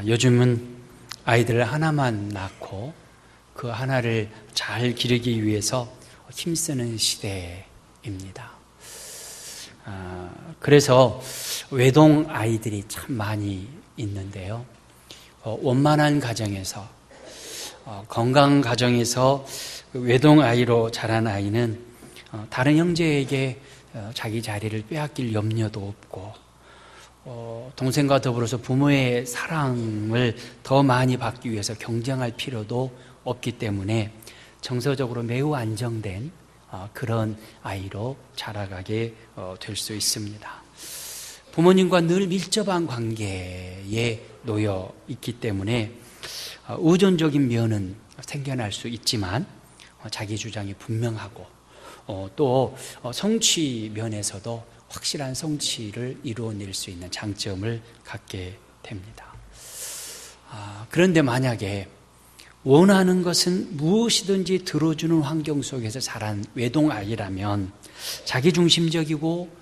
요즘은 아이들 하나만 낳고 그 하나를 잘 기르기 위해서 힘쓰는 시대입니다. 그래서 외동 아이들이 참 많이 있는데요. 원만한 가정에서 건강한 가정에서 외동 아이로 자란 아이는 다른 형제에게 자기 자리를 빼앗길 염려도 없고 동생과 더불어서 부모의 사랑을 더 많이 받기 위해서 경쟁할 필요도 없기 때문에 정서적으로 매우 안정된 그런 아이로 자라가게 될 수 있습니다. 부모님과 늘 밀접한 관계에 놓여 있기 때문에 의존적인 면은 생겨날 수 있지만 자기 주장이 분명하고 또 성취 면에서도 확실한 성취를 이루어낼 수 있는 장점을 갖게 됩니다. 그런데 만약에 원하는 것은 무엇이든지 들어주는 환경 속에서 자란 외동아이라면 자기중심적이고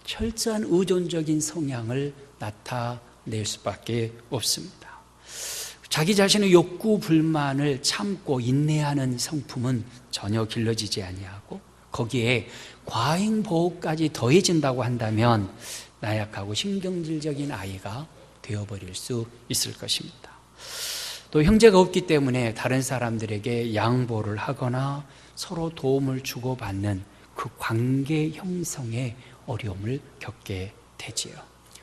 철저한 의존적인 성향을 나타낼 수밖에 없습니다. 자기 자신의 욕구, 불만을 참고 인내하는 성품은 전혀 길러지지 아니하고 거기에 과잉보호까지 더해진다고 한다면 나약하고 신경질적인 아이가 되어버릴 수 있을 것입니다. 또 형제가 없기 때문에 다른 사람들에게 양보를 하거나 서로 도움을 주고받는 그 관계 형성에 어려움을 겪게 되지요.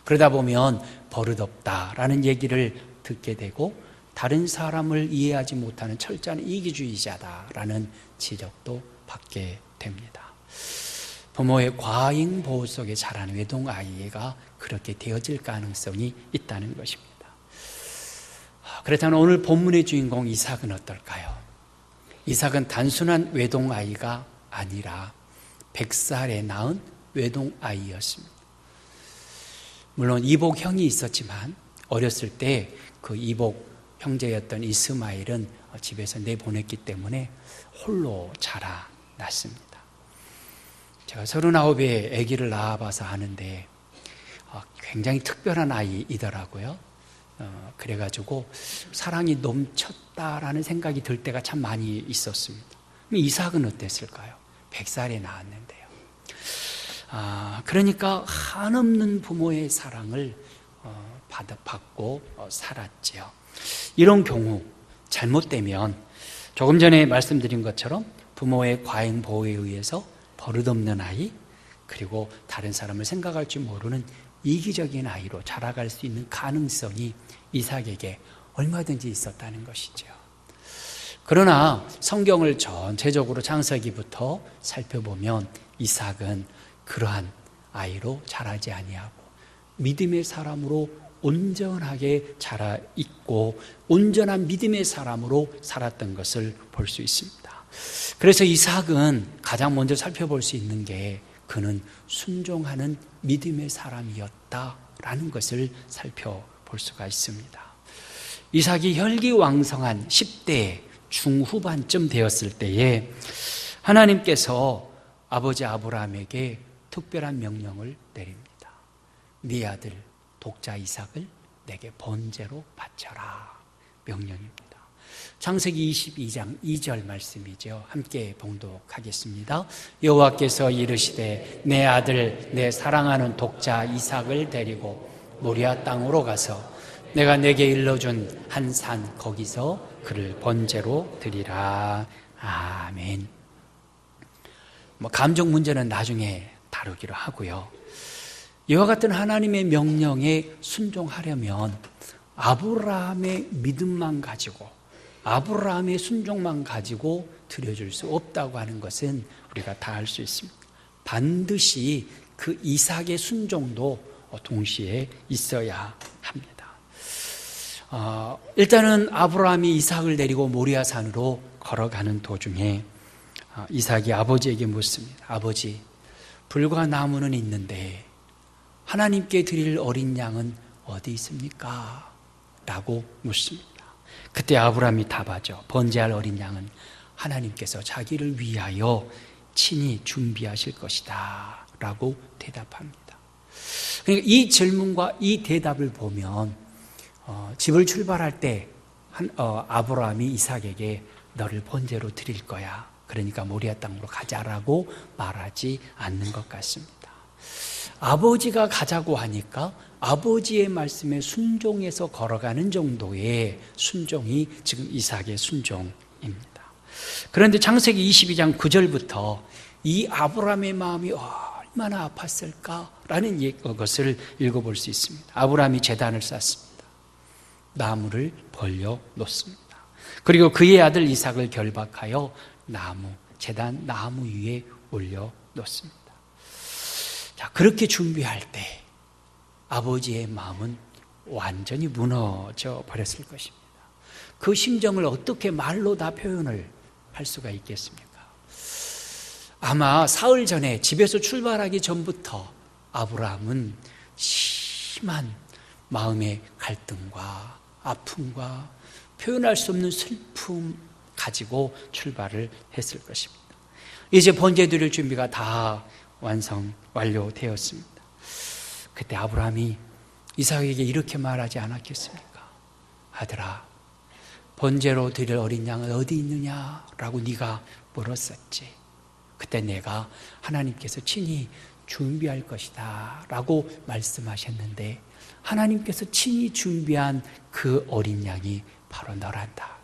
그러다 보면 버릇없다라는 얘기를 듣게 되고 다른 사람을 이해하지 못하는 철저한 이기주의자다라는 지적도 받게 됩니다. 부모의 과잉 보호 속에 자란 외동 아이가 그렇게 되어질 가능성이 있다는 것입니다. 그렇다면 오늘 본문의 주인공 이삭은 어떨까요? 이삭은 단순한 외동 아이가 아니라 100살에 낳은 외동 아이였습니다. 물론 이복 형이 있었지만 어렸을 때 그 이복 형제였던 이스마엘은 집에서 내보냈기 때문에 홀로 자라났습니다. 제가 39에 아기를 낳아봐서 아는데 굉장히 특별한 아이이더라고요. 그래가지고 사랑이 넘쳤다라는 생각이 들 때가 참 많이 있었습니다. 이삭은 어땠을까요? 100살에 낳았는데요. 그러니까 한없는 부모의 사랑을 받고 살았지요. 이런 경우 잘못되면 조금 전에 말씀드린 것처럼 부모의 과잉 보호에 의해서 버릇없는 아이, 그리고 다른 사람을 생각할 줄 모르는 이기적인 아이로 자라갈 수 있는 가능성이 이삭에게 얼마든지 있었다는 것이죠. 그러나 성경을 전체적으로 창세기부터 살펴보면 이삭은 그러한 아이로 자라지 아니하고 믿음의 사람으로 온전하게 자라있고 온전한 믿음의 사람으로 살았던 것을 볼 수 있습니다. 그래서 이삭은 가장 먼저 살펴볼 수 있는 게 그는 순종하는 믿음의 사람이었다라는 것을 살펴볼 수가 있습니다. 이삭이 혈기왕성한 10대 중후반쯤 되었을 때에 하나님께서 아버지 아브라함에게 특별한 명령을 내립니다. 네 아들 독자 이삭을 내게 번제로 바쳐라 명령입니다. 창세기 22장 2절 말씀이죠. 함께 봉독하겠습니다. 여호와께서 이르시되 내 아들 내 사랑하는 독자 이삭을 데리고 모리아 땅으로 가서 내가 내게 일러준 한 산 거기서 그를 번제로 드리라. 아멘. 감정 문제는 나중에 다루기로 하고요. 이와 같은 하나님의 명령에 순종하려면 아브라함의 믿음만 가지고 아브라함의 순종만 가지고 드려줄 수 없다고 하는 것은 우리가 다 알 수 있습니다. 반드시 그 이삭의 순종도 동시에 있어야 합니다. 일단은 아브라함이 이삭을 데리고 모리아산으로 걸어가는 도중에 이삭이 아버지에게 묻습니다. 아버지, 불과 나무는 있는데 하나님께 드릴 어린 양은 어디 있습니까? 라고 묻습니다. 그때 아브라함이 답하죠. 번제할 어린 양은 하나님께서 자기를 위하여 친히 준비하실 것이다 라고 대답합니다. 그러니까 이 질문과 이 대답을 보면 집을 출발할 때 아브라함이 이삭에게 너를 번제로 드릴 거야. 그러니까 모리아 땅으로 가자라고 말하지 않는 것 같습니다. 아버지가 가자고 하니까 아버지의 말씀에 순종해서 걸어가는 정도의 순종이 지금 이삭의 순종입니다. 그런데 창세기 22장 9절부터 이 아브라함의 마음이 얼마나 아팠을까라는 것을 읽어볼 수 있습니다. 아브라함이 제단을 쌓습니다. 나무를 벌려 놓습니다. 그리고 그의 아들 이삭을 결박하여 제단 나무 위에 올려 놓습니다. 자, 그렇게 준비할 때 아버지의 마음은 완전히 무너져 버렸을 것입니다. 그 심정을 어떻게 말로 다 표현을 할 수가 있겠습니까? 아마 사흘 전에 집에서 출발하기 전부터 아브라함은 심한 마음의 갈등과 아픔과 표현할 수 없는 슬픔 가지고 출발을 했을 것입니다. 이제 번제 드릴 준비가 다 완료되었습니다. 그때 아브라함이 이삭에게 이렇게 말하지 않았겠습니까? 아들아, 번제로 드릴 어린 양은 어디 있느냐라고 네가 물었었지. 그때 내가 하나님께서 친히 준비할 것이다 라고 말씀하셨는데 하나님께서 친히 준비한 그 어린 양이 바로 너란다.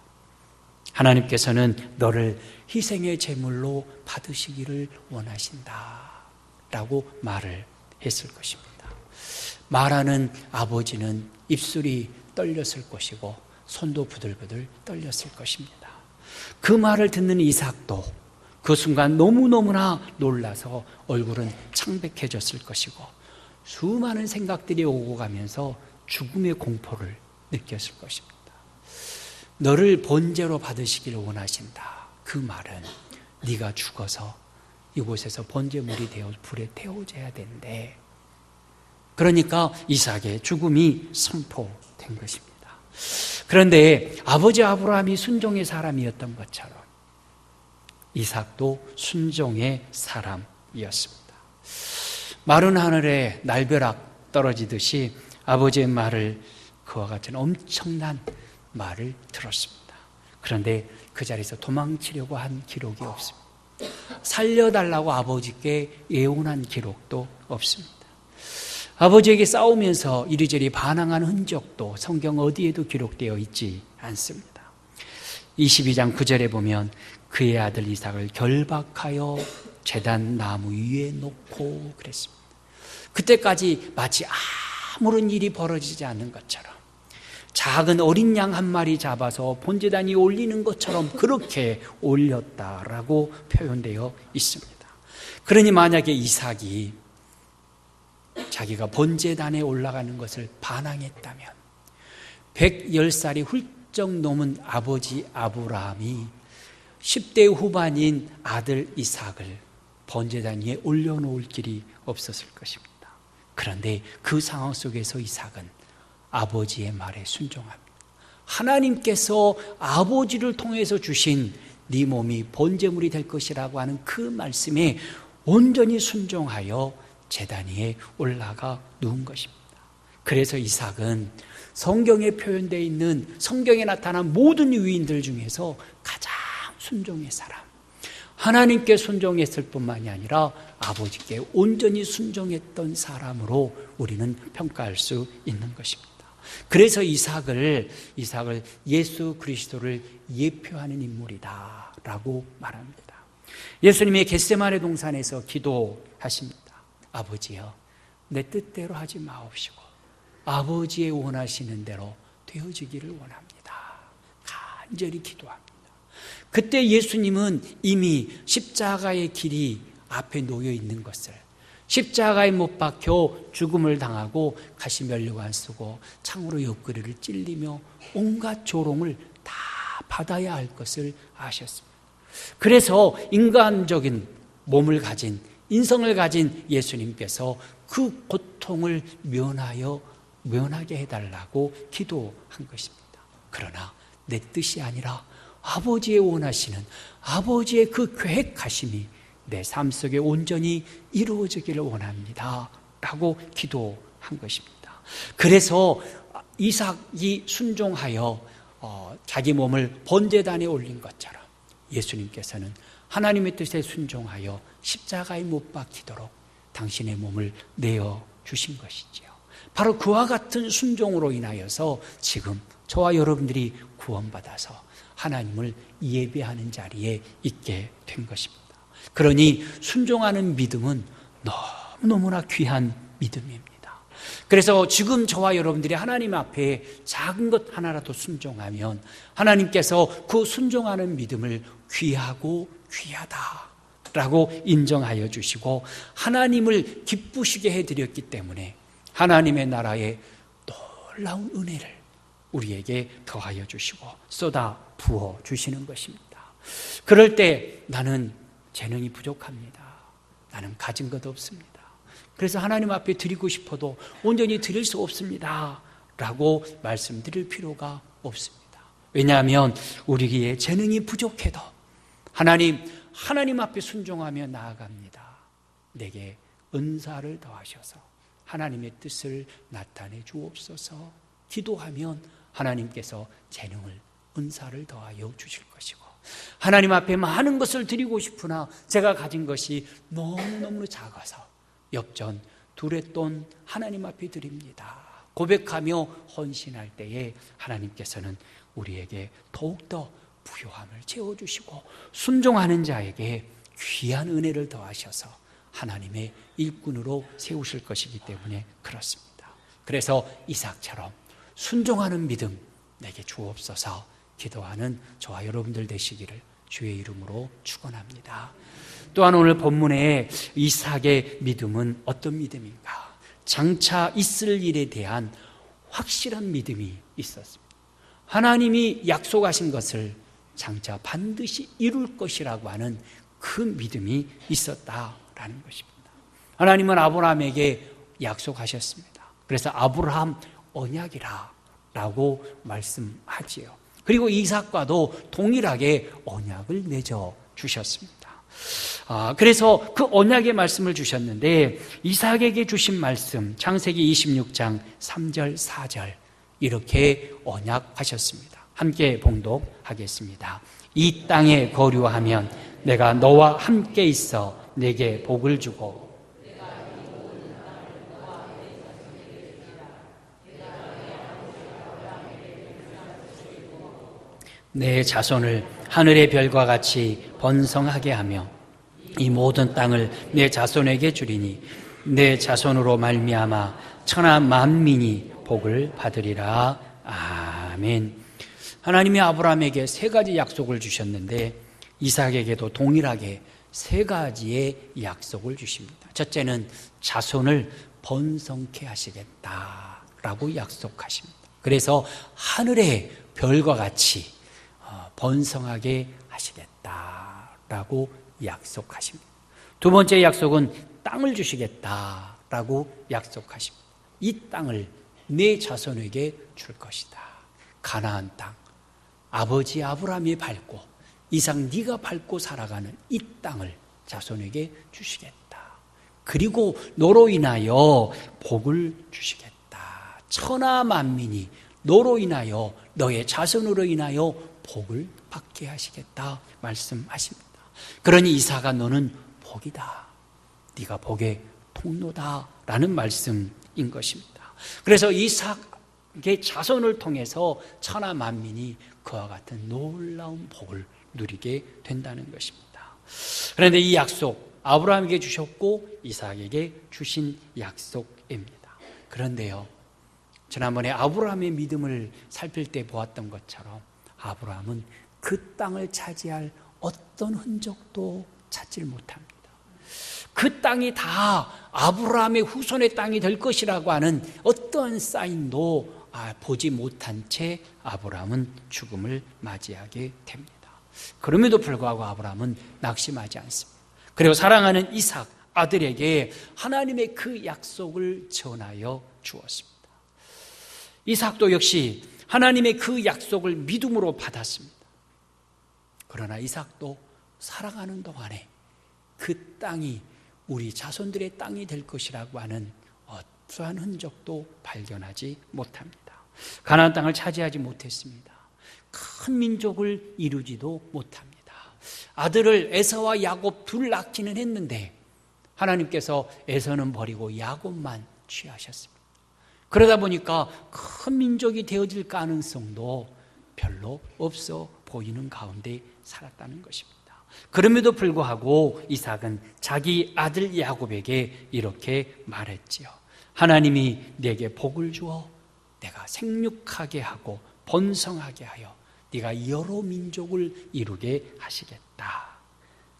하나님께서는 너를 희생의 제물로 받으시기를 원하신다 라고 말을 했을 것입니다. 말하는 아버지는 입술이 떨렸을 것이고 손도 부들부들 떨렸을 것입니다. 그 말을 듣는 이삭도 그 순간 너무너무나 놀라서 얼굴은 창백해졌을 것이고 수많은 생각들이 오고 가면서 죽음의 공포를 느꼈을 것입니다. 너를 번제로 받으시기를 원하신다. 그 말은 네가 죽어서 이곳에서 번제물이 되어 불에 태워져야 된대. 그러니까 이삭의 죽음이 선포된 것입니다. 그런데 아버지 아브라함이 순종의 사람이었던 것처럼 이삭도 순종의 사람이었습니다. 마른 하늘에 날벼락 떨어지듯이 아버지의 말을 그와 같은 엄청난 말을 들었습니다. 그런데 그 자리에서 도망치려고 한 기록이 없습니다. 살려달라고 아버지께 애원한 기록도 없습니다. 아버지에게 싸우면서 이리저리 반항한 흔적도 성경 어디에도 기록되어 있지 않습니다. 22장 9절에 보면 그의 아들 이삭을 결박하여 제단 나무 위에 놓고 그랬습니다. 그때까지 마치 아무런 일이 벌어지지 않는 것처럼 작은 어린 양 한 마리 잡아서 번제단 위에 올리는 것처럼 그렇게 올렸다라고 표현되어 있습니다. 그러니 만약에 이삭이 자기가 번제단에 올라가는 것을 반항했다면 110살이 훌쩍 넘은 아버지 아브라함이 10대 후반인 아들 이삭을 번제단 위에 올려놓을 길이 없었을 것입니다. 그런데 그 상황 속에서 이삭은 아버지의 말에 순종합니다. 하나님께서 아버지를 통해서 주신 네 몸이 번제물이 될 것이라고 하는 그 말씀에 온전히 순종하여 제단 위에 올라가 누운 것입니다. 그래서 이삭은 성경에 표현되어 있는 성경에 나타난 모든 위인들 중에서 가장 순종의 사람, 하나님께 순종했을 뿐만이 아니라 아버지께 온전히 순종했던 사람으로 우리는 평가할 수 있는 것입니다. 그래서 이삭을 예수 그리스도를 예표하는 인물이다 라고 말합니다. 예수님의 겟세마네 동산에서 기도하십니다. 아버지여, 내 뜻대로 하지 마옵시고 아버지의 원하시는 대로 되어지기를 원합니다. 간절히 기도합니다. 그때 예수님은 이미 십자가의 길이 앞에 놓여 있는 것을, 십자가에 못 박혀 죽음을 당하고 가시면류관 쓰고 창으로 옆구리를 찔리며 온갖 조롱을 다 받아야 할 것을 아셨습니다. 그래서 인간적인 몸을 가진, 인성을 가진 예수님께서 그 고통을 면하게 해달라고 기도한 것입니다. 그러나 내 뜻이 아니라 아버지의 원하시는 아버지의 그 계획하심이 내 삶 속에 온전히 이루어지기를 원합니다 라고 기도한 것입니다. 그래서 이삭이 순종하여 자기 몸을 번제단에 올린 것처럼 예수님께서는 하나님의 뜻에 순종하여 십자가에 못 박히도록 당신의 몸을 내어 주신 것이지요. 바로 그와 같은 순종으로 인하여서 지금 저와 여러분들이 구원받아서 하나님을 예배하는 자리에 있게 된 것입니다. 그러니 순종하는 믿음은 너무너무나 귀한 믿음입니다. 그래서 지금 저와 여러분들이 하나님 앞에 작은 것 하나라도 순종하면 하나님께서 그 순종하는 믿음을 귀하고 귀하다라고 인정하여 주시고 하나님을 기쁘시게 해드렸기 때문에 하나님의 나라에 놀라운 은혜를 우리에게 더하여 주시고 쏟아 부어 주시는 것입니다. 그럴 때 나는 재능이 부족합니다. 나는 가진 것 없습니다. 그래서 하나님 앞에 드리고 싶어도 온전히 드릴 수 없습니다 라고 말씀드릴 필요가 없습니다. 왜냐하면 우리에게 재능이 부족해도 하나님 앞에 순종하며 나아갑니다. 내게 은사를 더하셔서 하나님의 뜻을 나타내 주옵소서. 기도하면 하나님께서 재능을 은사를 더하여 주실 것이고 하나님 앞에 많은 것을 드리고 싶으나 제가 가진 것이 너무너무 작아서 엽전 두레돈 하나님 앞에 드립니다 고백하며 헌신할 때에 하나님께서는 우리에게 더욱더 부요함을 채워주시고 순종하는 자에게 귀한 은혜를 더하셔서 하나님의 일꾼으로 세우실 것이기 때문에 그렇습니다. 그래서 이삭처럼 순종하는 믿음 내게 주옵소서 기도하는 저와 여러분들 되시기를 주의 이름으로 축원합니다. 또한 오늘 본문의 이삭의 믿음은 어떤 믿음인가? 장차 있을 일에 대한 확실한 믿음이 있었습니다. 하나님이 약속하신 것을 장차 반드시 이룰 것이라고 하는 그 믿음이 있었다라는 것입니다. 하나님은 아브라함에게 약속하셨습니다. 그래서 아브라함 언약이라고 말씀하지요. 그리고 이삭과도 동일하게 언약을 맺어 주셨습니다. 그래서 그 언약의 말씀을 주셨는데 이삭에게 주신 말씀 창세기 26장 3절 4절 이렇게 언약하셨습니다. 함께 봉독하겠습니다. 이 땅에 거류하면 내가 너와 함께 있어 내게 복을 주고 내 자손을 하늘의 별과 같이 번성하게 하며 이 모든 땅을 내 자손에게 주리니 내 자손으로 말미암아 천하 만민이 복을 받으리라. 아멘. 하나님이 아브라함에게 세 가지 약속을 주셨는데 이삭에게도 동일하게 세 가지의 약속을 주십니다. 첫째는 자손을 번성케 하시겠다라고 약속하십니다. 그래서 하늘의 별과 같이 번성하게 하시겠다라고 약속하십니다. 두 번째 약속은 땅을 주시겠다라고 약속하십니다. 이 땅을 내 자손에게 줄 것이다. 가나안 땅, 아버지 아브라함이 밟고 이삭 네가 밟고 살아가는 이 땅을 자손에게 주시겠다. 그리고 너로 인하여 복을 주시겠다. 천하 만민이 너로 인하여 너의 자손으로 인하여 복을 받게 하시겠다 말씀하십니다. 그러니 이삭아 너는 복이다. 네가 복의 통로다라는 말씀인 것입니다. 그래서 이삭의 자손을 통해서 천하 만민이 그와 같은 놀라운 복을 누리게 된다는 것입니다. 그런데 이 약속 아브라함에게 주셨고 이삭에게 주신 약속입니다. 그런데요, 지난번에 아브라함의 믿음을 살필 때 보았던 것처럼 아브라함은 그 땅을 차지할 어떤 흔적도 찾질 못합니다. 그 땅이 다 아브라함의 후손의 땅이 될 것이라고 하는 어떠한 사인도 보지 못한 채 아브라함은 죽음을 맞이하게 됩니다. 그럼에도 불구하고 아브라함은 낙심하지 않습니다. 그리고 사랑하는 이삭 아들에게 하나님의 그 약속을 전하여 주었습니다. 이삭도 역시 하나님의 그 약속을 믿음으로 받았습니다. 그러나 이삭도 살아가는 동안에 그 땅이 우리 자손들의 땅이 될 것이라고 하는 어떠한 흔적도 발견하지 못합니다. 가나안 땅을 차지하지 못했습니다. 큰 민족을 이루지도 못합니다. 아들을 에서와 야곱 둘 낳기는 했는데 하나님께서 에서는 버리고 야곱만 취하셨습니다. 그러다 보니까 큰 민족이 되어질 가능성도 별로 없어 보이는 가운데 살았다는 것입니다. 그럼에도 불구하고 이삭은 자기 아들 야곱에게 이렇게 말했지요. 하나님이 내게 복을 주어 내가 생육하게 하고 번성하게 하여 네가 여러 민족을 이루게 하시겠다.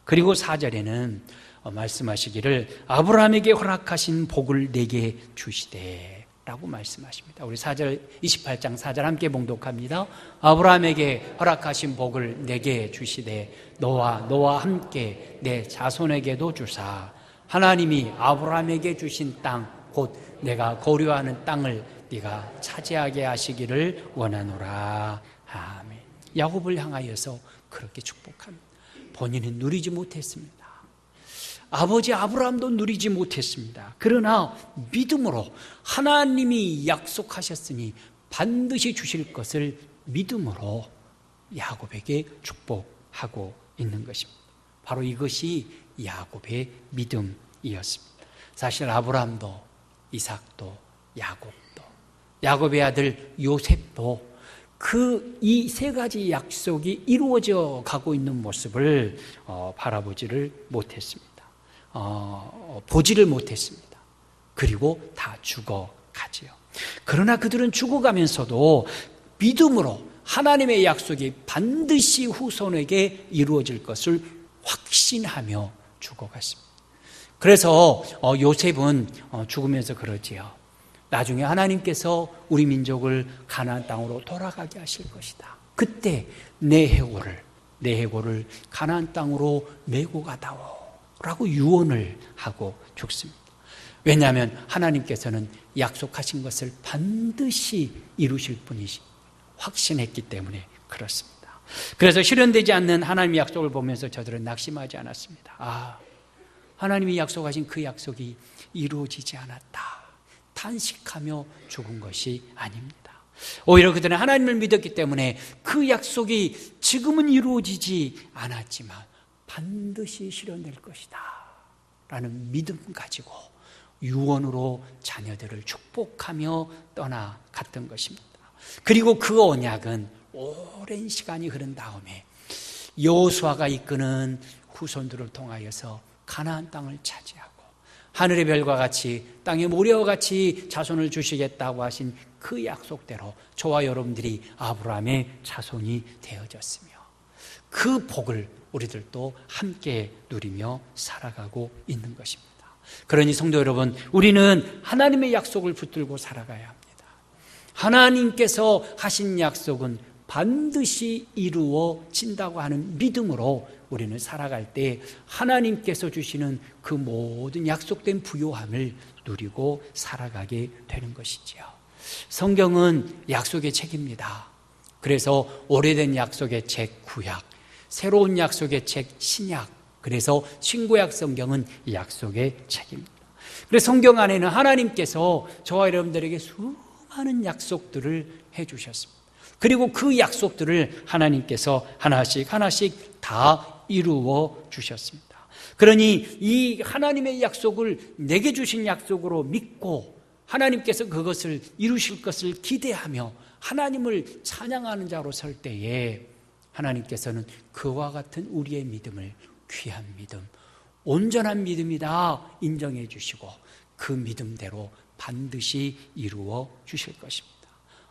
그리고 4절에는 말씀하시기를 아브라함에게 허락하신 복을 내게 주시되 라고 말씀하십니다. 우리 4절 28장 4절 함께 봉독합니다. 아브라함에게 허락하신 복을 내게 주시되 너와 함께 내 자손에게도 주사 하나님이 아브라함에게 주신 땅 곧 내가 거류하는 땅을 네가 차지하게 하시기를 원하노라. 아멘. 야곱을 향하여서 그렇게 축복합니다. 본인은 누리지 못했습니다. 아버지 아브라함도 누리지 못했습니다. 그러나 믿음으로 하나님이 약속하셨으니 반드시 주실 것을 믿음으로 야곱에게 축복하고 있는 것입니다. 바로 이것이 야곱의 믿음이었습니다. 사실 아브라함도 이삭도 야곱도 야곱의 아들 요셉도 이 세 가지 약속이 이루어져 가고 있는 모습을 바라보지를 못했습니다. 보지를 못했습니다. 그리고 다 죽어가지요. 그러나 그들은 죽어가면서도 믿음으로 하나님의 약속이 반드시 후손에게 이루어질 것을 확신하며 죽어갔습니다. 그래서 요셉은 죽으면서 그러지요. 나중에 하나님께서 우리 민족을 가나안 땅으로 돌아가게 하실 것이다. 그때 내 해골을 가나안 땅으로 메고 가다오 라고 유언을 하고 죽습니다. 왜냐하면 하나님께서는 약속하신 것을 반드시 이루실 분이시 확신했기 때문에 그렇습니다. 그래서 실현되지 않는 하나님의 약속을 보면서 저들은 낙심하지 않았습니다. 하나님이 약속하신 그 약속이 이루어지지 않았다. 탄식하며 죽은 것이 아닙니다. 오히려 그들은 하나님을 믿었기 때문에 그 약속이 지금은 이루어지지 않았지만 반드시 실현될 것이다 라는 믿음 가지고 유언으로 자녀들을 축복하며 떠나갔던 것입니다. 그리고 그 언약은 오랜 시간이 흐른 다음에 여호수아가 이끄는 후손들을 통하여서 가나안 땅을 차지하고 하늘의 별과 같이 땅의 모래와 같이 자손을 주시겠다고 하신 그 약속대로 저와 여러분들이 아브라함의 자손이 되어졌으며 그 복을 우리들도 함께 누리며 살아가고 있는 것입니다. 그러니 성도 여러분, 우리는 하나님의 약속을 붙들고 살아가야 합니다. 하나님께서 하신 약속은 반드시 이루어진다고 하는 믿음으로 우리는 살아갈 때 하나님께서 주시는 그 모든 약속된 부요함을 누리고 살아가게 되는 것이지요. 성경은 약속의 책입니다. 그래서 오래된 약속의 책 구약, 새로운 약속의 책 신약, 그래서 신구약 성경은 약속의 책입니다. 그래서 성경 안에는 하나님께서 저와 여러분들에게 수많은 약속들을 해주셨습니다. 그리고 그 약속들을 하나님께서 하나씩 다 이루어 주셨습니다. 그러니 이 하나님의 약속을 내게 주신 약속으로 믿고 하나님께서 그것을 이루실 것을 기대하며 하나님을 찬양하는 자로 설 때에 하나님께서는 그와 같은 우리의 믿음을 귀한 믿음, 온전한 믿음이다 인정해 주시고 그 믿음대로 반드시 이루어 주실 것입니다.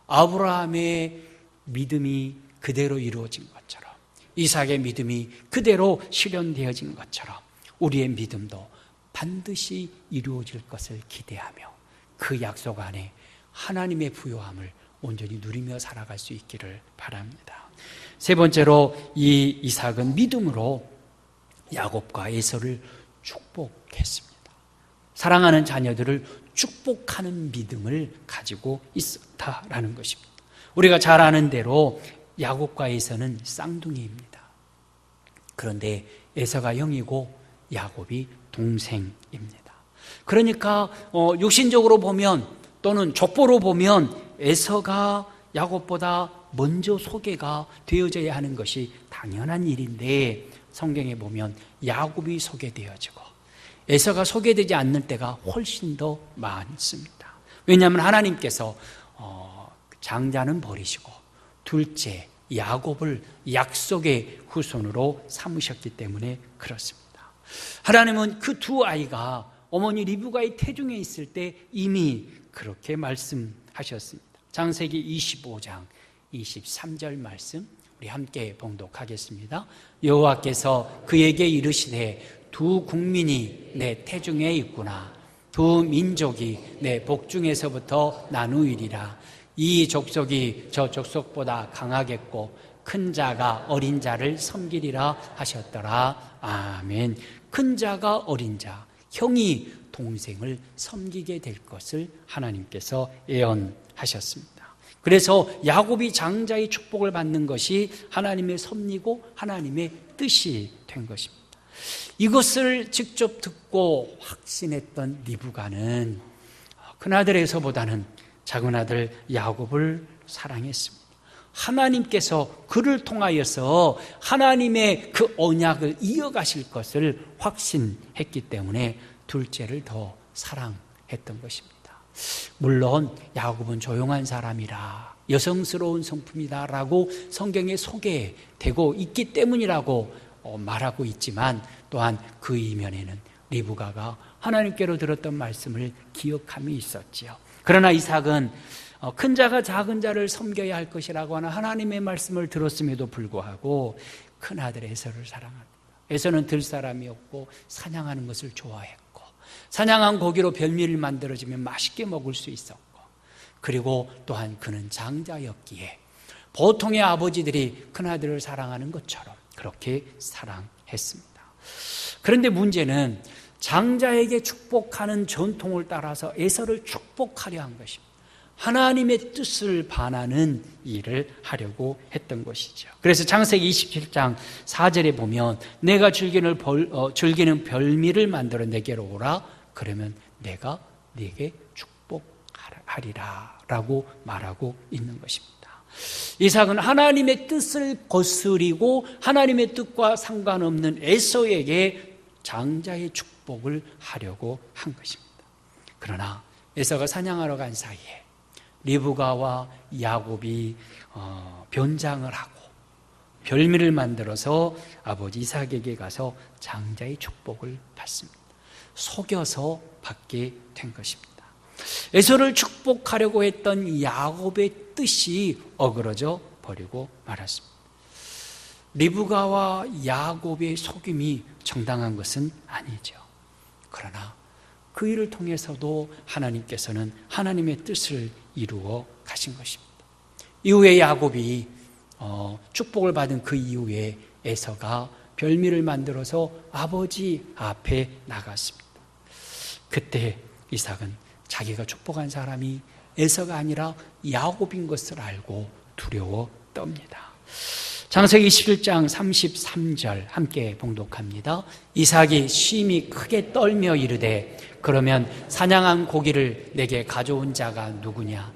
아브라함의 믿음이 그대로 이루어진 것처럼 이삭의 믿음이 그대로 실현되어진 것처럼 우리의 믿음도 반드시 이루어질 것을 기대하며 그 약속 안에 하나님의 부요함을 온전히 누리며 살아갈 수 있기를 바랍니다. 세 번째로 이 이삭은 믿음으로 야곱과 에서를 축복했습니다. 사랑하는 자녀들을 축복하는 믿음을 가지고 있었다라는 것입니다. 우리가 잘 아는 대로 야곱과 에서는 쌍둥이입니다. 그런데 에서가 형이고 야곱이 동생입니다. 그러니까 육신적으로 보면 또는 족보로 보면 에서가 야곱보다 먼저 소개가 되어져야 하는 것이 당연한 일인데, 성경에 보면 야곱이 소개되어지고 에서가 소개되지 않는 때가 훨씬 더 많습니다. 왜냐하면 하나님께서 장자는 버리시고 둘째 야곱을 약속의 후손으로 삼으셨기 때문에 그렇습니다. 하나님은 그 두 아이가 어머니 리브가의 태중에 있을 때 이미 그렇게 말씀하셨습니다. 창세기 25장 23절 말씀 우리 함께 봉독하겠습니다. 여호와께서 그에게 이르시되 두 국민이 내 태중에 있구나. 두 민족이 내 복중에서부터 나누이리라. 이 족속이 저 족속보다 강하겠고 큰 자가 어린 자를 섬기리라 하셨더라. 아멘. 큰 자가 어린 자, 형이 동생을 섬기게 될 것을 하나님께서 예언하셨습니다. 그래서 야곱이 장자의 축복을 받는 것이 하나님의 섭리고 하나님의 뜻이 된 것입니다. 이것을 직접 듣고 확신했던 리브가는 큰아들 에서보다는 작은아들 야곱을 사랑했습니다. 하나님께서 그를 통하여서 하나님의 그 언약을 이어가실 것을 확신했기 때문에 둘째를 더 사랑했던 것입니다. 물론 야곱은 조용한 사람이라 여성스러운 성품이다 라고 성경에 소개되고 있기 때문이라고 말하고 있지만, 또한 그 이면에는 리브가가 하나님께로 들었던 말씀을 기억함이 있었지요. 그러나 이삭은 큰 자가 작은 자를 섬겨야 할 것이라고 하는 하나님의 말씀을 들었음에도 불구하고 큰아들 에서를 사랑합니다. 에서는 들사람이었고 사냥하는 것을 좋아했고 사냥한 고기로 별미를 만들어주면 맛있게 먹을 수 있었고, 그리고 또한 그는 장자였기에 보통의 아버지들이 큰아들을 사랑하는 것처럼 그렇게 사랑했습니다. 그런데 문제는 장자에게 축복하는 전통을 따라서 에서를 축복하려 한 것입니다. 하나님의 뜻을 반하는 일을 하려고 했던 것이죠. 그래서 창세기 27장 4절에 보면 내가 즐기는 별미를 만들어 내게로 오라. 그러면 내가 네게 축복하리라 라고 말하고 있는 것입니다. 이삭은 하나님의 뜻을 거스리고 하나님의 뜻과 상관없는 에서에게 장자의 축복을 하려고 한 것입니다. 그러나 에서가 사냥하러 간 사이에 리브가와 야곱이 변장을 하고 별미를 만들어서 아버지 이삭에게 가서 장자의 축복을 받습니다. 속여서 받게 된 것입니다. 에서를 축복하려고 했던 야곱의 뜻이 어그러져 버리고 말았습니다. 리브가와 야곱의 속임이 정당한 것은 아니죠. 그러나 그 일을 통해서도 하나님께서는 하나님의 뜻을 이루어 가신 것입니다. 이후에 야곱이 축복을 받은 그 이후에 에서가 별미를 만들어서 아버지 앞에 나갔습니다. 그때 이삭은 자기가 축복한 사람이 에서가 아니라 야곱인 것을 알고 두려워 떱니다. 창세기 21장 33절 함께 봉독합니다. 이삭이 심히 크게 떨며 이르되 그러면 사냥한 고기를 내게 가져온 자가 누구냐?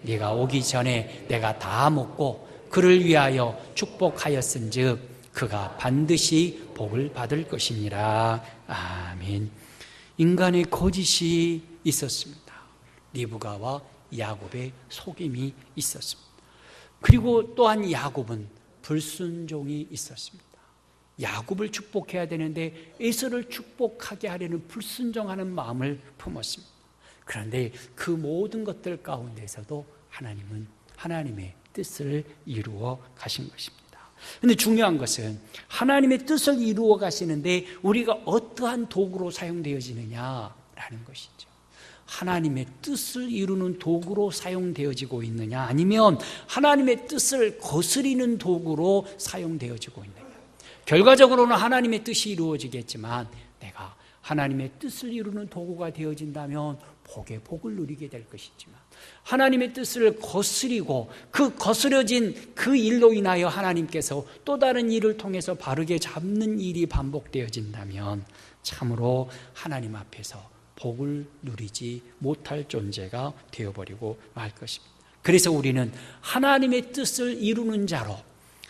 네가 오기 전에 내가 다 먹고 그를 위하여 축복하였은즉 그가 반드시 복을 받을 것이니라. 아멘. 인간의 거짓이 있었습니다. 리브가와 야곱의 속임이 있었습니다. 그리고 또한 야곱은 불순종이 있었습니다. 야곱을 축복해야 되는데 에서를 축복하게 하려는 불순종하는 마음을 품었습니다. 그런데 그 모든 것들 가운데서도 하나님은 하나님의 뜻을 이루어 가신 것입니다. 그런데 중요한 것은 하나님의 뜻을 이루어 가시는데 우리가 어떠한 도구로 사용되어지느냐라는 것이죠. 하나님의 뜻을 이루는 도구로 사용되어지고 있느냐, 아니면 하나님의 뜻을 거스리는 도구로 사용되어지고 있느냐. 결과적으로는 하나님의 뜻이 이루어지겠지만 내가 하나님의 뜻을 이루는 도구가 되어진다면 복의 복을 누리게 될 것이지만, 하나님의 뜻을 거스리고 그 거스려진 그 일로 인하여 하나님께서 또 다른 일을 통해서 바르게 잡는 일이 반복되어진다면 참으로 하나님 앞에서 복을 누리지 못할 존재가 되어버리고 말 것입니다. 그래서 우리는 하나님의 뜻을 이루는 자로,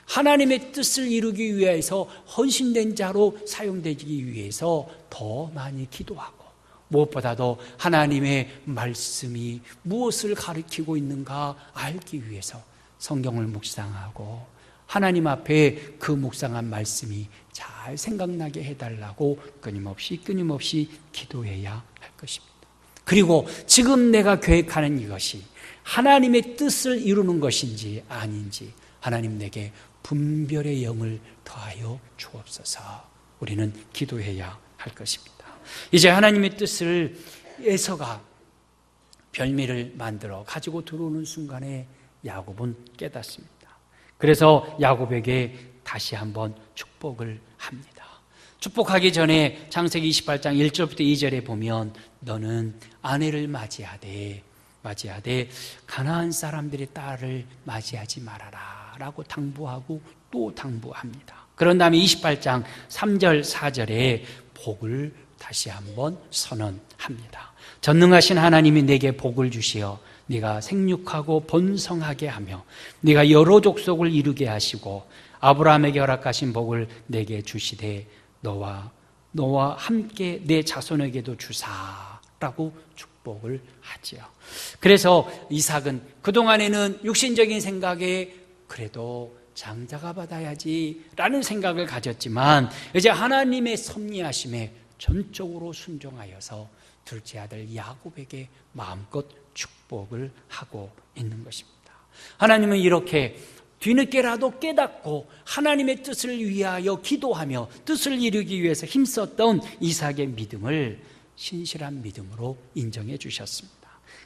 하나님의 뜻을 이루기 위해서 헌신된 자로 사용되기 위해서 더 많이 기도하고, 무엇보다도 하나님의 말씀이 무엇을 가리키고 있는가 알기 위해서 성경을 묵상하고, 하나님 앞에 그 묵상한 말씀이 잘 생각나게 해달라고 끊임없이 기도해야 할 것입니다. 그리고 지금 내가 계획하는 이것이 하나님의 뜻을 이루는 것인지 아닌지 하나님 내게 분별의 영을 더하여 주옵소서. 우리는 기도해야 할 것입니다. 이제 하나님의 뜻을 에서가 별미를 만들어 가지고 들어오는 순간에 야곱은 깨닫습니다. 그래서 야곱에게 다시 한번 축복을 합니다. 축복하기 전에 창세기 28장 1절부터 2절에 보면 너는 아내를 맞이하되 가나안 사람들의 딸을 맞이하지 말아라 라고 당부하고 또 당부합니다. 그런 다음에 28장 3절 4절에 복을 다시 한번 선언합니다. 전능하신 하나님이 내게 복을 주시어 네가 생육하고 번성하게 하며 네가 여러 족속을 이루게 하시고 아브라함에게 허락하신 복을 내게 주시되 너와 함께 내 자손에게도 주사라고 축복을 하지요. 그래서 이삭은 그동안에는 육신적인 생각에 그래도 장자가 받아야지 라는 생각을 가졌지만 이제 하나님의 섭리하심에 전적으로 순종하여서 둘째 아들 야곱에게 마음껏 축복을 하고 있는 것입니다. 하나님은 이렇게 뒤늦게라도 깨닫고 하나님의 뜻을 위하여 기도하며 뜻을 이루기 위해서 힘썼던 이삭의 믿음을 신실한 믿음으로 인정해 주셨습니다.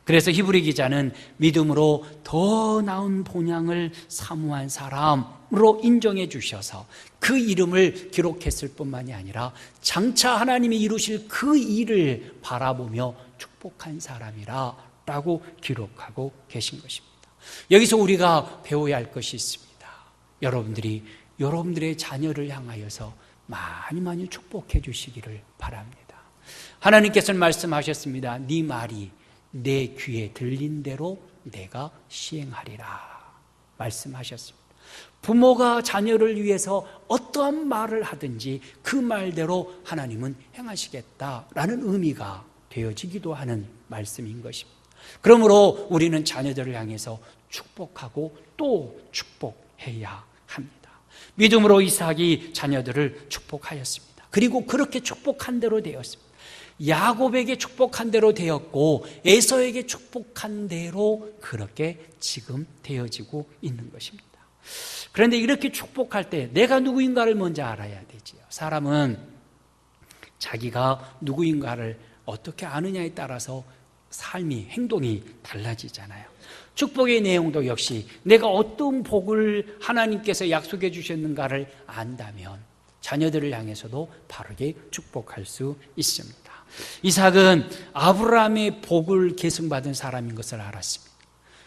그래서 히브리 기자는 믿음으로 더 나은 본향을 사모한 사람으로 인정해 주셔서 그 이름을 기록했을 뿐만이 아니라 장차 하나님이 이루실 그 일을 바라보며 축복한 사람이라 라고 기록하고 계신 것입니다. 여기서 우리가 배워야 할 것이 있습니다. 여러분들의 자녀를 향하여서 많이 축복해 주시기를 바랍니다. 하나님께서는 말씀하셨습니다. 네 말이 내 귀에 들린 대로 내가 시행하리라 말씀하셨습니다. 부모가 자녀를 위해서 어떠한 말을 하든지 그 말대로 하나님은 행하시겠다라는 의미가 되어지기도 하는 말씀인 것입니다. 그러므로 우리는 자녀들을 향해서 축복하고 또 축복해야 합니다. 믿음으로 이삭이 자녀들을 축복하였습니다. 그리고 그렇게 축복한 대로 되었습니다. 야곱에게 축복한 대로 되었고 에서에게 축복한 대로 그렇게 지금 되어지고 있는 것입니다. 그런데 이렇게 축복할 때 내가 누구인가를 먼저 알아야 되지요. 사람은 자기가 누구인가를 어떻게 아느냐에 따라서 삶이, 행동이 달라지잖아요. 축복의 내용도 역시 내가 어떤 복을 하나님께서 약속해 주셨는가를 안다면 자녀들을 향해서도 바르게 축복할 수 있습니다. 이삭은 아브라함의 복을 계승받은 사람인 것을 알았습니다.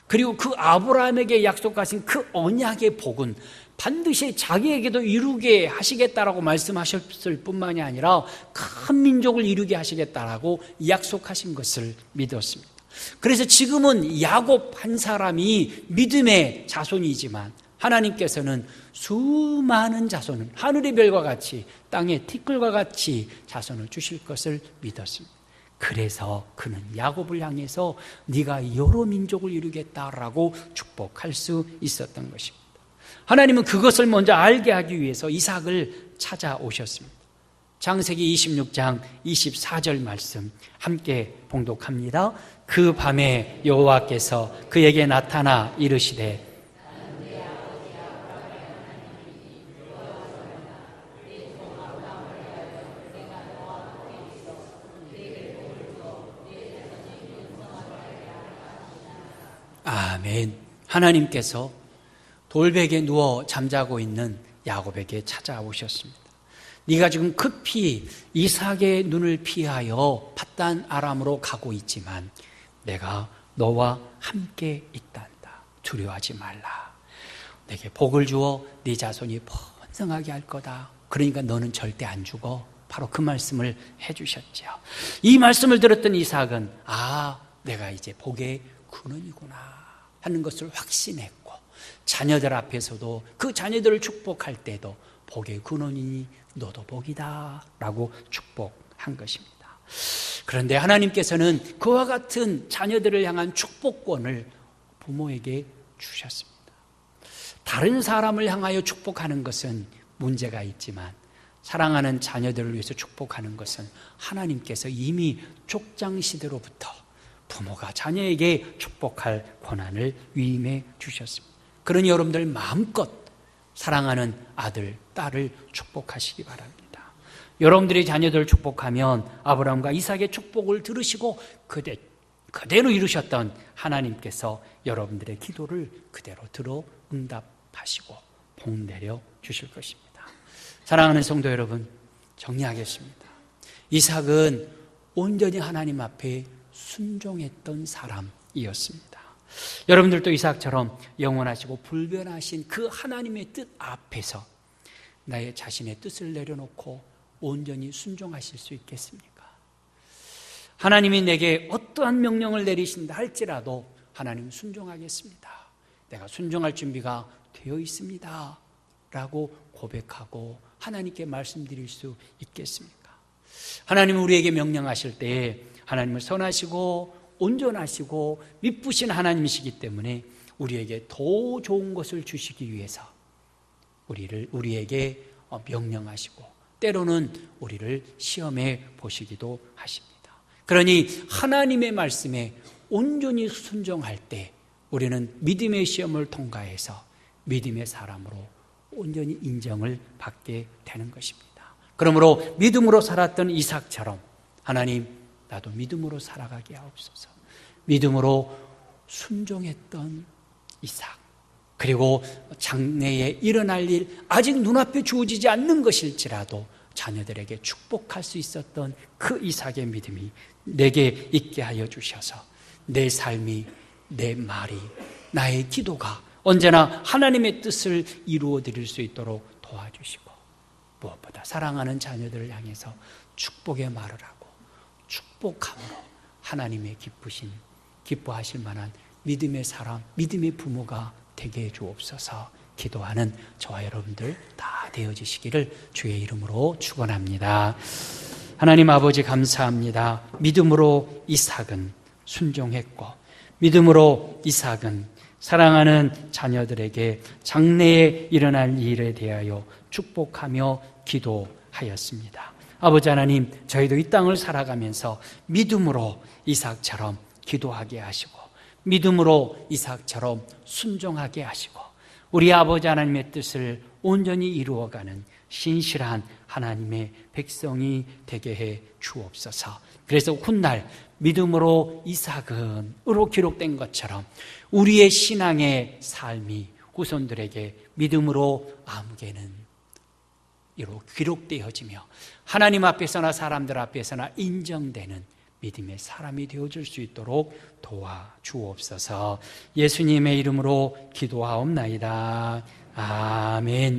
그리고 그 아브라함에게 약속하신 그 언약의 복은 반드시 자기에게도 이루게 하시겠다라고 말씀하셨을 뿐만이 아니라 큰 민족을 이루게 하시겠다라고 약속하신 것을 믿었습니다. 그래서 지금은 야곱 한 사람이 믿음의 자손이지만 하나님께서는 수많은 자손을 하늘의 별과 같이 땅의 티끌과 같이 자손을 주실 것을 믿었습니다. 그래서 그는 야곱을 향해서 네가 여러 민족을 이루겠다라고 축복할 수 있었던 것입니다. 하나님은 그것을 먼저 알게 하기 위해서 이삭을 찾아오셨습니다. 창세기 26장 24절 말씀 함께 봉독합니다. 그 밤에 여호와께서 그에게 나타나 이르시되 아멘. 하나님께서 돌베개에 누워 잠자고 있는 야곱에게 찾아오셨습니다. 네가 지금 급히 이삭의 눈을 피하여 팟단 아람으로 가고 있지만 내가 너와 함께 있단다. 두려워하지 말라. 내게 복을 주어 네 자손이 번성하게 할 거다. 그러니까 너는 절대 안 죽어. 바로 그 말씀을 해주셨죠. 이 말씀을 들었던 이삭은 내가 이제 복의 근원이구나 하는 것을 확신했고, 자녀들 앞에서도 그 자녀들을 축복할 때도 복의 근원이니 너도 복이다 라고 축복한 것입니다. 그런데 하나님께서는 그와 같은 자녀들을 향한 축복권을 부모에게 주셨습니다. 다른 사람을 향하여 축복하는 것은 문제가 있지만 사랑하는 자녀들을 위해서 축복하는 것은 하나님께서 이미 족장시대로부터 부모가 자녀에게 축복할 권한을 위임해 주셨습니다. 그러니 여러분들 마음껏 사랑하는 아들, 딸을 축복하시기 바랍니다. 여러분들의 자녀들을 축복하면 아브라함과 이삭의 축복을 들으시고 그대로 이루셨던 하나님께서 여러분들의 기도를 그대로 들어 응답하시고 복 내려 주실 것입니다. 사랑하는 성도 여러분, 정리하겠습니다. 이삭은 온전히 하나님 앞에 순종했던 사람이었습니다. 여러분들도 이삭처럼 영원하시고 불변하신 그 하나님의 뜻 앞에서 나의 자신의 뜻을 내려놓고 온전히 순종하실 수 있겠습니까? 하나님이 내게 어떠한 명령을 내리신다 할지라도 하나님 순종하겠습니다. 내가 순종할 준비가 되어 있습니다 라고 고백하고 하나님께 말씀드릴 수 있겠습니까? 하나님은 우리에게 명령하실 때에 하나님은 선하시고 온전하시고 미쁘신 하나님이시기 때문에 우리에게 더 좋은 것을 주시기 위해서 우리에게 명령하시고 때로는 우리를 시험해 보시기도 하십니다. 그러니 하나님의 말씀에 온전히 순종할 때 우리는 믿음의 시험을 통과해서 믿음의 사람으로 온전히 인정을 받게 되는 것입니다. 그러므로 믿음으로 살았던 이삭처럼 하나님, 나도 믿음으로 살아가게 하옵소서. 믿음으로 순종했던 이삭, 그리고 장래에 일어날 일 아직 눈앞에 주어지지 않는 것일지라도 자녀들에게 축복할 수 있었던 그 이삭의 믿음이 내게 있게 하여 주셔서 내 삶이, 내 말이, 나의 기도가 언제나 하나님의 뜻을 이루어 드릴 수 있도록 도와주시고, 무엇보다 사랑하는 자녀들을 향해서 축복의 말을 하고 축복함으로 하나님의 기뻐하실 만한 믿음의 사람, 믿음의 부모가 되게 해 주옵소서. 기도하는 저와 여러분들 다 되어지시기를 주의 이름으로 축원합니다. 하나님 아버지 감사합니다. 믿음으로 이삭은 순종했고, 믿음으로 이삭은 사랑하는 자녀들에게 장래에 일어날 일에 대하여 축복하며 기도하였습니다. 아버지 하나님, 저희도 이 땅을 살아가면서 믿음으로 이삭처럼 기도하게 하시고 믿음으로 이삭처럼 순종하게 하시고 우리 아버지 하나님의 뜻을 온전히 이루어가는 신실한 하나님의 백성이 되게 해 주옵소서. 그래서 훗날 믿음으로 이삭은으로 기록된 것처럼 우리의 신앙의 삶이 후손들에게 믿음으로 아무개는 이로 기록되어지며 하나님 앞에서나 사람들 앞에서나 인정되는 믿음의 사람이 되어줄 수 있도록 도와주옵소서. 예수님의 이름으로 기도하옵나이다. 아멘.